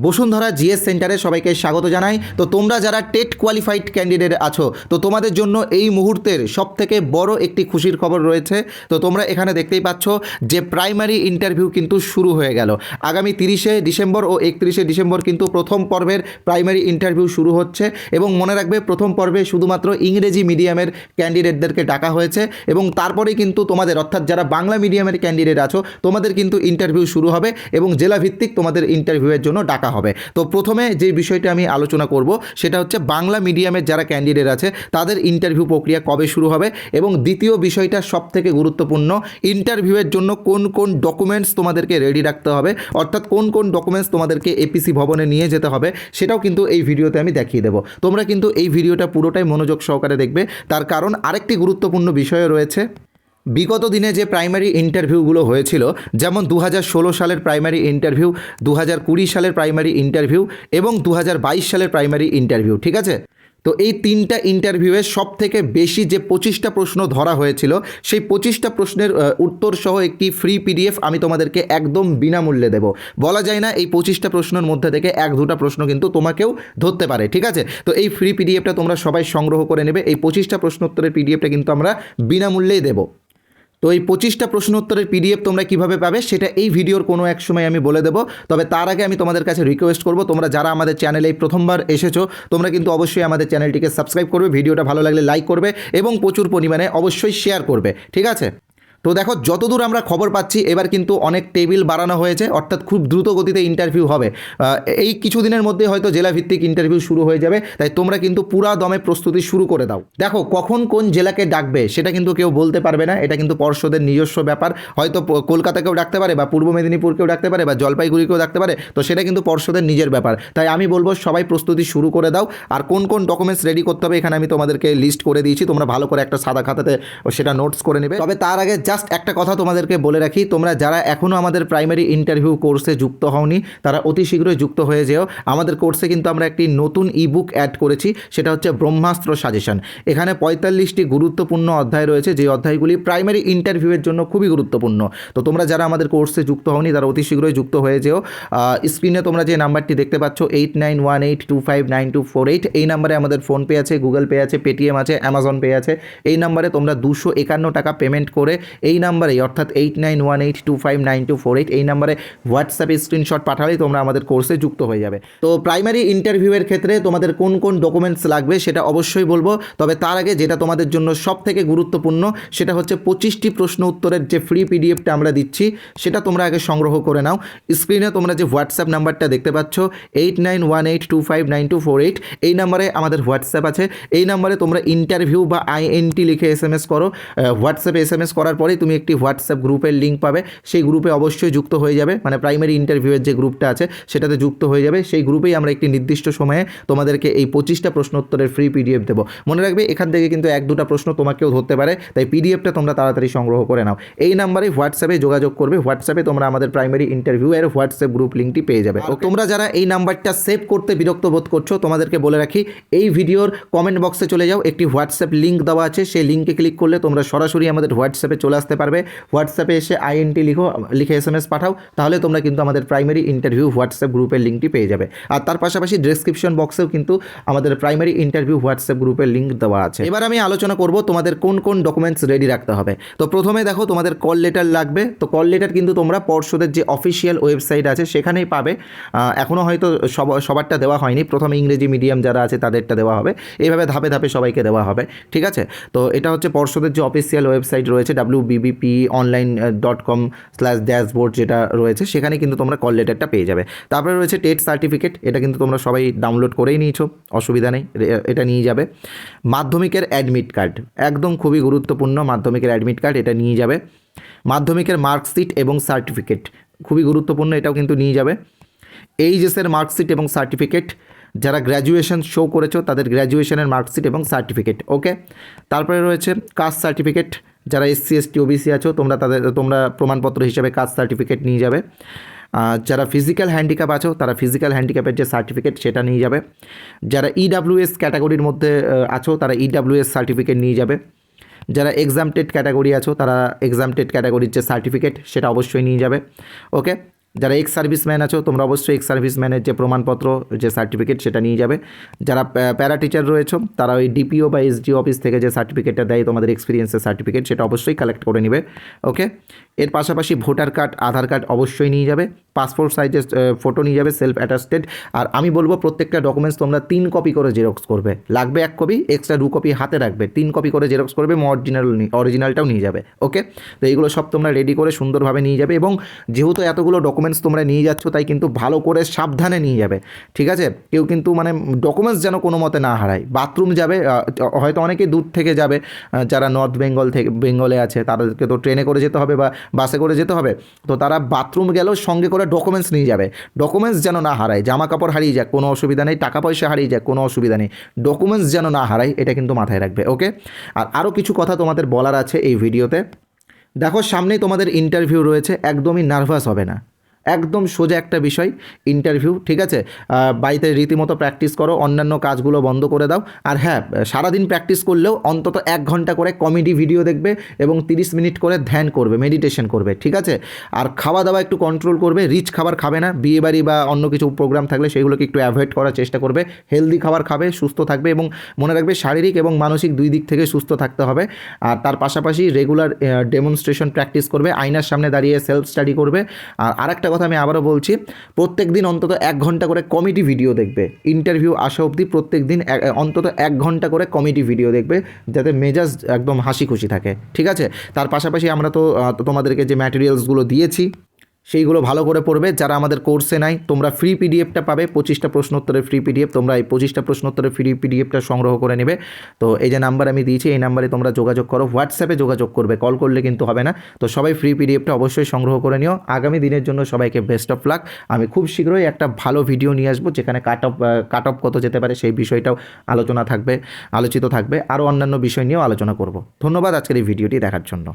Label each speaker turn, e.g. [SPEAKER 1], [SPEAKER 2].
[SPEAKER 1] Bashundhara GS সেন্টারে সবাইকে স্বাগত জানাই। তো তোমরা যারা টেট কোয়ালিফাইড ক্যান্ডিডেট আছো, তো তোমাদের জন্য এই মুহূর্তের সবথেকে বড় একটি খুশির খবর রয়েছে। তো তোমরা এখানে দেখতেই পাচ্ছ যে প্রাইমারি ইন্টারভিউ কিন্তু শুরু হয়ে গেল। আগামী 30শে ডিসেম্বর ও 31শে ডিসেম্বর কিন্তু প্রথম পর্বের প্রাইমারি ইন্টারভিউ শুরু হচ্ছে। এবং মনে রাখবে, প্রথম পর্বে শুধুমাত্র ইংরেজি মিডিয়ামের ক্যান্ডিডেটদেরকে ডাকা হয়েছে এবং তারপরে কিন্তু তোমাদের, অর্থাৎ যারা বাংলা মিডিয়ামের ক্যান্ডিডেট আছো, তোমাদের কিন্তু ইন্টারভিউ শুরু হবে এবং জেলাভিত্তিক তোমাদের ইন্টারভিউয়ের জন্য ডাকা হবে। তো প্রথমে যে বিষয়টা আমি আলোচনা করব সেটা হচ্ছে বাংলা মিডিয়ামের যারা ক্যান্ডিডেট আছে তাদের ইন্টারভিউ প্রক্রিয়া কবে শুরু হবে, এবং দ্বিতীয় বিষয়টা সবথেকে গুরুত্বপূর্ণ, ইন্টারভিউয়ের জন্য কোন কোন ডকুমেন্টস তোমাদেরকে রেডি রাখতে হবে, অর্থাৎ কোন কোন ডকুমেন্টস তোমাদেরকে এপিসি ভবনে নিয়ে যেতে হবে, সেটাও কিন্তু এই ভিডিওতে আমি দেখিয়ে দেবো। তোমরা কিন্তু এই ভিডিওটা পুরোটাই মনোযোগ সহকারে দেখবে, তার কারণ আরেকটি গুরুত্বপূর্ণ বিষয় রয়েছে। বিগত দিনে যে প্রাইমারি ইন্টারভিউগুলো হয়েছিল, যেমন 2016 সালের প্রাইমারি ইন্টারভিউ, 2020 সালের প্রাইমারি ইন্টারভিউ এবং 2022 সালের প্রাইমারি ইন্টারভিউ, ঠিক আছে? তো এই তিনটা ইন্টারভিউয়ে সব থেকে বেশি যে 25টা প্রশ্ন ধরা হয়েছিল, সেই 25টা প্রশ্নের উত্তর সহ একটি ফ্রি পিডিএফ আমি তোমাদেরকে একদম বিনামূল্যে দেবো। বলা যায় না এই 25টা প্রশ্নের মধ্যে থেকে 1-2টা প্রশ্ন কিন্তু তোমাকেও ধরতে পারে, ঠিক আছে? তো এই ফ্রি পিডিএফটা তোমরা সবাই সংগ্রহ করে নেবে। এই 25টা প্রশ্নোত্তরের পিডিএফটা কিন্তু আমরা বিনামূল্যেই দেবো। তো এই 25টা প্রশ্নোত্তরের পিডিএফ তোমরা কিভাবে পাবে সেটা এই ভিডিওর কোনো এক সময় আমি বলে দেবো। তবে তার আগে আমি তোমাদের কাছে রিকোয়েস্ট করব, তোমরা যারা আমাদের চ্যানেলে এই প্রথমবার এসেছো, তোমরা কিন্তু অবশ্যই আমাদের চ্যানেলটিকে সাবস্ক্রাইব করবে, ভিডিওটা ভালো লাগলে লাইক করবে এবং প্রচুর পরিমাণে অবশ্যই শেয়ার করবে, ঠিক আছে? তো দেখো, যতদূর আমরা খবর পাচ্ছি এবার কিন্তু অনেক টেবিল বাড়ানো হয়েছে, অর্থাৎ খুব দ্রুত গতিতে ইন্টারভিউ হবে। এই কিছুদিনের মধ্যে হয়তো জেলাভিত্তিক ইন্টারভিউ শুরু হয়ে যাবে, তাই তোমরা কিন্তু পুরা দমে প্রস্তুতি শুরু করে দাও। দেখো, কখন কোন জেলাকে ডাকবে সেটা কিন্তু কেউ বলতে পারবে না, এটা কিন্তু পর্ষদের নিজস্ব ব্যাপার। হয়তো কলকাতাকেও ডাকতে পারে, বা পূর্ব মেদিনীপুরকেও ডাকতে পারে, বা জলপাইগুড়িকেও ডাকতে পারে। তো সেটা কিন্তু পর্ষদের নিজের ব্যাপার। তাই আমি বলবো সবাই প্রস্তুতি শুরু করে দাও। আর কোন কোন ডকুমেন্টস রেডি করতে হবে এখানে আমি তোমাদেরকে লিস্ট করে দিয়েছি, তোমরা ভালো করে একটা সাদা খাতাতে সেটা নোটস করে নেবে। তবে তার আগে জাস্ট একটা কথা তোমাদেরকে বলে রাখি, তোমরা যারা এখনও আমাদের প্রাইমারি ইন্টারভিউ কোর্সে যুক্ত হওনি তারা অতি শীঘ্রই যুক্ত হয়ে যেও। আমাদের কোর্সে কিন্তু আমরা একটি নতুন ইবুক অ্যাড করেছি, সেটা হচ্ছে ব্রহ্মাস্ত্র সাজেশন। এখানে 45টি গুরুত্বপূর্ণ অধ্যায় রয়েছে, যে অধ্যায়গুলি প্রাইমারি ইন্টারভিউয়ের জন্য খুবই গুরুত্বপূর্ণ। তো তোমরা যারা আমাদের কোর্সে যুক্ত হওনি তারা অতি শীঘ্রই যুক্ত হয়ে যেও। স্ক্রিনে তোমরা যে নাম্বারটি দেখতে পাচ্ছ 8918259248, এই নাম্বারে আমাদের ফোনপে আছে, গুগল পে আছে, পেটিএম আছে, অ্যামাজন পে আছে। এই নাম্বারে তোমরা 251 টাকা পেমেন্ট করে এই নাম্বারে, অর্থাৎ 8918259248, এই নাম্বারে হোয়াটসঅ্যাপে স্ক্রিনশট পাঠালেই তোমরা আমাদের কোর্সে যুক্ত হয়ে যাবে। তো প্রাইমারি ইন্টারভিউয়ের ক্ষেত্রে তোমাদের কোন কোন ডকুমেন্টস লাগবে সেটা অবশ্যই বলবো। তবে তার আগে যেটা তোমাদের জন্য সব থেকে গুরুত্বপূর্ণ সেটা হচ্ছে 25টি প্রশ্ন উত্তরের যে ফ্রি পিডিএফটা আমরা দিচ্ছি সেটা তোমরা আগে সংগ্রহ করে নাও। স্ক্রিনে তোমরা যে হোয়াটসঅ্যাপ নাম্বারটা দেখতে পাচ্ছ 8918259248, এই নাম্বারে আমাদের হোয়াটসঅ্যাপ আছে। এই নাম্বারে তোমরা ইন্টারভিউ বা INT লিখে SMS করো। হোয়াটসঅ্যাপে SMS করার পরেই তুমি একটি হোয়াটসঅ্যাপ গ্রুপের লিঙ্ক পাবে, সেই গ্রুপে অবশ্যই যুক্ত হয়ে যাবে। মানে প্রাইমারি ইন্টারভিউয়ের যে গ্রুপটা আছে সেটাতে যুক্ত হয়ে যাবে। সেই গ্রুপেই আমরা একটি নির্দিষ্ট সময়ে তোমাদেরকে এই 25টা প্রশ্নোত্তরের ফ্রি পিডিএফ দেবো। মনে রাখবে, এখান থেকে কিন্তু 1-2টা প্রশ্ন তোমাকেও ধরতে পারে, তাই পিডিএফটা তোমরা তাড়াতাড়ি সংগ্রহ করে নাও। এই নাম্বারে হোয়াটসঅ্যাপে যোগাযোগ করবে, হোয়াটসঅ্যাপে তোমরা আমাদের প্রাইমারি ইন্টারভিউয়ের হোয়াটসঅ্যাপ গ্রুপ লিঙ্কটি পেয়ে যাবে। তো তোমরা যারা এই নাম্বারটা সেভ করতে বিরক্ত বোধ করছো, তোমাদেরকে বলে রাখি, এই ভিডিওর কমেন্ট বক্সে চলে যাও, একটি হোয়াটসঅ্যাপ লিঙ্ক দেওয়া আছে, সেই লিঙ্কে ক্লিক করলে তোমরা সরাসরি আমাদের হোয়াটসঅ্যাপে চলে আসতে পারবে। হোয়াটসঅ্যাপে এসে INT লিখে SMS পাঠাও, তাহলে তোমরা কিন্তু আমাদের প্রাইমারি ইন্টারভিউ হোয়াটসঅ্যাপ গ্রুপের লিঙ্কটি পেয়ে যাবে। আর তার পাশাপাশি ডেসক্রিপশন বক্সেও কিন্তু আমাদের প্রাইমারি ইন্টারভিউ হোয়াটসঅ্যাপ গ্রুপের লিঙ্ক দেওয়া আছে। এবার আমি আলোচনা করব তোমাদের কোন কোন ডকুমেন্টস রেডি রাখতে হবে। তো প্রথমে দেখো, তোমাদের কল লেটার লাগবে। তো কল লেটার কিন্তু তোমরা পর্ষদের যে অফিসিয়াল ওয়েবসাইট আছে সেখানেই পাবে। এখনও হয়তো সবারটা দেওয়া হয়নি, প্রথমে ইংরেজি মিডিয়াম যারা আছে তাদেরটা দেওয়া হবে, এইভাবে ধাপে ধাপে সবাইকে দেওয়া হবে, ঠিক আছে? তো এটা হচ্ছে পর্ষদের যে অফিসিয়াল ওয়েবসাইট রয়েছে wbbponline.com/dashboard যেটা রয়েছে, সেখানে কিন্তু তোমরা কল লেটারটা পেয়ে যাবে। তারপরে রয়েছে টেট সার্টিফিকেট, এটা কিন্তু তোমরা সবাই ডাউনলোড করেই নিয়েছো, অসুবিধা নেই, এটা নিয়ে যাবে। মাধ্যমিকের অ্যাডমিট কার্ড, একদম খুবই গুরুত্বপূর্ণ, মাধ্যমিকের অ্যাডমিট কার্ড এটা নিয়ে যাবে। মাধ্যমিকের মার্কশিট এবং সার্টিফিকেট খুবই গুরুত্বপূর্ণ, এটাও কিন্তু নিয়ে যাবে। এইচএসের মার্কশিট এবং সার্টিফিকেট, যারা গ্র্যাজুয়েশন শো করেছো তাদের গ্র্যাজুয়েশনের মার্কশিট এবং সার্টিফিকেট, ওকে। তারপরে রয়েছে কাস্ট সার্টিফিকেট, যারা SC ST OBC আছো তোমরা প্রমাণপত্র হিসেবে কাস্ট সার্টিফিকেট নিয়ে যাবে। যারা ফিজিক্যাল হ্যান্ডিক্যাপ আছো তারা ফিজিক্যাল হ্যান্ডিক্যাপের যে সার্টিফিকেট সেটা নিয়ে যাবে। যারা EWS ক্যাটাগরির মধ্যে আছো তারা EWS সার্টিফিকেট নিয়ে যাবে। যারা এক্সামটেড ক্যাটাগরি আছো তারা এক্সামটেড ক্যাটাগরির যে সার্টিফিকেট সেটা অবশ্যই নিয়ে যাবে, ওকে। যারা এক্স সার্ভিসম্যান আছো তোমরা অবশ্যই এক্স সার্ভিসম্যানের যে প্রমাণপত্র যে সার্টিফিকেট সেটা নিয়ে যাবে। যারা প্যারা টিচার রয়েছো তারা ওই ডিপিও বা এসডিও অফিস থেকে যে সার্টিফিকেটটা দেয় তোমাদের এক্সপিরিয়েন্সের সার্টিফিকেট, সেটা অবশ্যই কালেক্ট করে নিবে। ওকে, এর পাশাপাশি ভোটার কার্ড, আধার কার্ড অবশ্যই নিয়ে যাবে, পাসপোর্ট সাইজের ফটো নিয়ে যাবে সেলফ অ্যাটাস্টেড। আর আমি বলবো প্রত্যেকটা ডকুমেন্টস তোমরা 3 কপি করে জেরক্স করবে, লাগবে 1 কপি, এক্সট্রা 2 কপি হাতে রাখবে, 3 কপি করে জেরক্স করবে, অরিজিনালটাও নিয়ে যাবে। ওকে, তো এইগুলো সব তোমরা রেডি করে সুন্দরভাবে নিয়ে যাবে। এবং যেহেতু এতগুলো ডকুমেন্টস তোমরা নিয়ে যাচ্ছ তাই কিন্তু ভালো করে সাবধানে নিয়ে যাবে, ঠিক আছে? কেউ কিন্তু মানে ডকুমেন্টস যেন কোনো মতে না হারায়। বাথরুম যাবে, হয়তো অনেকে দূর থেকে যাবে, যারা নর্থ বেঙ্গলে আছে তাদেরকে তো ট্রেনে করে যেতে হবে বা বাসে করে যেতে হবে, তো তারা বাথরুম গেলেও সঙ্গে করে ডকুমেন্টস নিয়ে যাবে। ডকুমেন্টস যেন না হারায়, জামা কাপড় হারিয়ে যাক কোনো অসুবিধা নেই, টাকা পয়সা হারিয়ে যাক কোনো অসুবিধা নেই, ডকুমেন্টস যেন না হারায় এটা কিন্তু মাথায় রাখবে। ওকে, আর আরও কিছু কথা তোমাদের বলার আছে এই ভিডিওতে। দেখো সামনেই তোমাদের ইন্টারভিউ রয়েছে, একদমই নার্ভাস হবে না, একদম সোজা একটা বিষয় ইন্টারভিউ, ঠিক আছে? বাড়িতে রীতিমতো প্র্যাকটিস করো, অন্যান্য কাজগুলো বন্ধ করে দাও। আর হ্যাঁ, সারাদিন প্র্যাকটিস করলেও অন্তত 1 ঘন্টা করে কমেডি ভিডিও দেখবে এবং 30 মিনিট করে ধ্যান করবে, মেডিটেশন করবে, ঠিক আছে? আর খাওয়া দাওয়া একটু কন্ট্রোল করবে, রিচ খাবার খাবে না, বিয়েবাড়ি বা অন্য কিছু প্রোগ্রাম থাকলে সেগুলোকে একটু অ্যাভয়েড করার চেষ্টা করবে, হেলদি খাবার খাবে, সুস্থ থাকবে এবং মনে রাখবে শারীরিক এবং মানসিক 2 দিক থেকে সুস্থ থাকতে হবে। আর তার পাশাপাশি রেগুলার ডেমনস্ট্রেশন প্র্যাকটিস করবে, আয়নার সামনে দাঁড়িয়ে সেলফ স্টাডি করবে। আর আরেকটা কথা আমি আবারও বলছি, প্রত্যেক দিন অন্তত 1 ঘন্টা করে কমেডি ভিডিও দেখবে, ইন্টারভিউ আসা অবধি প্রত্যেক দিন অন্তত 1 ঘন্টা করে কমেডি ভিডিও দেখবে, যাতে মেজাজ একদম হাসি খুশি থাকে, ঠিক আছে? তার পাশাপাশি আমরা তো তোমাদেরকে যে ম্যাটেরিয়ালসগুলো দিয়েছি সেইগুলো ভালো করে পড়বে। যারা আমাদের কোর্সে নাই তোমরা ফ্রি পিডিএফটা পাবে, 25টা প্রশ্নোত্তরের ফ্রি পিডিএফ, তোমরা এই 25টা প্রশ্নোত্তরের ফ্রি পিডিএফটা সংগ্রহ করে নেবে। তো এই যে নাম্বার আমি দিয়েছি এই নাম্বারে তোমরা যোগাযোগ করো, হোয়াটসঅ্যাপে যোগাযোগ করবে, কল করলে কিন্তু হবে না। তো সবাই ফ্রি পিডিএফটা অবশ্যই সংগ্রহ করে নিও। আগামী দিনের জন্য সবাইকে বেস্ট অফ লাক। আমি খুব শীঘ্রই একটা ভালো ভিডিও নিয়ে আসবো যেখানে কাট অফ কত যেতে পারে সেই বিষয়টাও আলোচিত থাকবে, আরও অন্যান্য বিষয় নিয়েও আলোচনা করব। ধন্যবাদ আজকের এই ভিডিওটি দেখার জন্য।